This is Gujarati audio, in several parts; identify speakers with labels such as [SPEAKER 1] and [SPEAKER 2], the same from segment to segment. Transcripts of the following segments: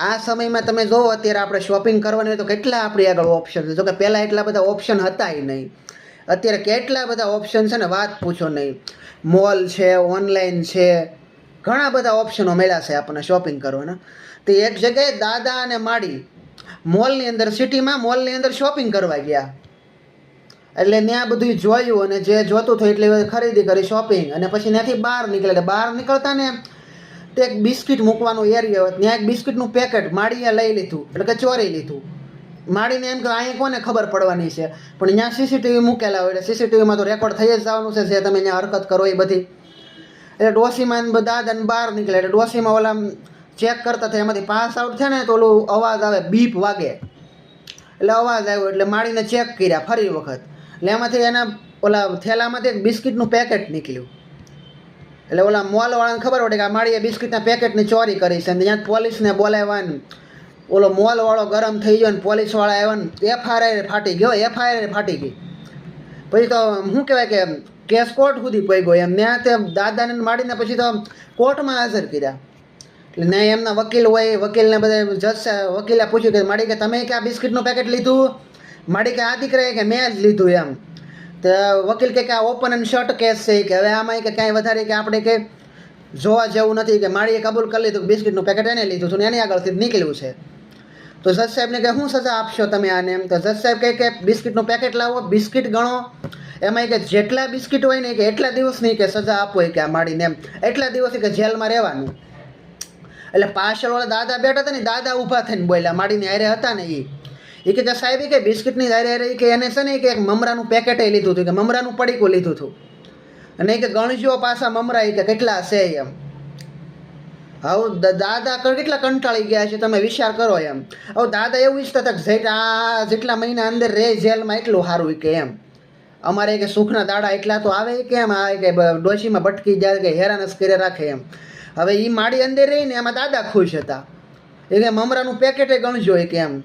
[SPEAKER 1] આ સમયમાં તમે જોવો અત્યારે આપણે શોપિંગ કરવાની હોય તો કેટલા આપણી આગળ ઓપ્શન છે. જો કે પહેલાં એટલા બધા ઓપ્શન હતા નહીં. અત્યારે કેટલા બધા ઓપ્શન છે ને વાત પૂછો નહીં. મોલ છે, ઓનલાઈન છે, ઘણા બધા ઓપ્શનો મળ્યા છે આપણને શોપિંગ કરવાના. તો એક જગ્યાએ દાદા અને માડી મોલની અંદર, સિટીમાં મોલની અંદર શોપિંગ કરવા ગયા. એટલે ત્યાં બધું જોયું અને જે જોતું હતું એટલે ખરીદી કરી, શોપિંગ. અને પછી ત્યાંથી બહાર નીકળ્યા. બહાર નીકળતા ને તે એક બિસ્કિટ મૂકવાનો એરિયો હતો, ત્યાં એક બિસ્કિટનું પેકેટ માડીએ લઈ લીધું, એટલે કે ચોરી લીધું. માડીને એમ કે અહીંયા કોને ખબર પડવાની છે, પણ ત્યાં સીસીટીવી મૂકેલા હોય એટલે સીસીટીવીમાં તો રેકોર્ડ થઈ જ જવાનું છે જે તમે ત્યાં હરકત કરો એ બધી. એટલે ડોશીમાં દાદા બહાર નીકળે એટલે ડોશીમાં ઓલા ચેક કરતા થાય, એમાંથી પાસ આઉટ થાય ને તો ઓલું અવાજ આવે, બીપ વાગે. એટલે અવાજ આવ્યો એટલે માડીને ચેક કર્યા ફરી વખત. એટલે એમાંથી એના ઓલા થેલામાંથી એક બિસ્કિટનું પેકેટ નીકળ્યું. એટલે ઓલા મોલવાળાને ખબર પડે કે આ માળીએ બિસ્કિટના પેકેટની ચોરી કરી છે. ત્યાં પોલીસને બોલાવ્યા. ઓલો મોલવાળો ગરમ થઈ ગયો ને પોલીસવાળા આવ્યા ને એફઆઈઆર ફાટી ગયો. એફઆઈઆર ફાટી ગઈ. પછી તો શું કહેવાય કે કેસ કોર્ટ સુધી પહોંચી ગયો એમ. ત્યાં તે દાદાને માડીને પછી તો કોર્ટમાં હાજર કર્યા. એટલે ને એમના વકીલ હોય, વકીલને બધા જજ વકીલે પૂછ્યું કે માડી કે તમે કે આ બિસ્કિટનું પેકેટ લીધું? માડી કે આ દીકરાએ કે મેં જ લીધું એમ. તો વકીલ કે આ ઓપન એન્ડ શર્ટ કેસ છે કે હવે આમાં કે કાંઈ વધારે કે આપણે કે જોવા જેવું નથી, કે માળીએ કબૂલ કરી લીધું બિસ્કિટનું પેકેટ એને લીધું હતું ને એની આગળથી નીકળ્યું છે. તો જજ સાહેબને કે શું સજા આપશો તમે આને? એમ તો જજ સાહેબ કહે કે બિસ્કિટનું પેકેટ લાવો, બિસ્કિટ ગણો, એમાં કે જેટલા બિસ્કિટ હોય ને કે એટલા દિવસની કે સજા આપો કે આ માડીને, એમ એટલા દિવસ કે જેલમાં રહેવાનું. એટલે પાછળવાળા દાદા બેઠા હતા ને, દાદા ઊભા થઈને બોલ્યા, માડીને હારે હતા ને એ કે સાહેબ કે બિસ્કિટની હારે કે એને છે ને કે એક મમરાનું પેકેટે લીધું હતું, કે મમરાનું પડીકું લીધું હતું. અને કે ગણજો પાછા મમરા કે કેટલા છે એમ. હવે દાદા કેટલા કંટાળી ગયા છે તમે વિચાર કરો એમ. હવે દાદા એવું ઈચ્છતા હતા કે જેટલા મહિના અંદર રહે જેલમાં એટલું સારું કે એમ. અમારે કે સુખના દાડા એટલા તો આવે કે એમ, આ કે ડોશીમાં ભટકી જાય કે હેરાન જ કરે રાખે એમ. હવે એ માડી અંદર રહીને એમાં દાદા ખુશ હતા. એ કે મમરાનું પેકેટે ગણજો કે એમ.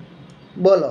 [SPEAKER 1] બોલો.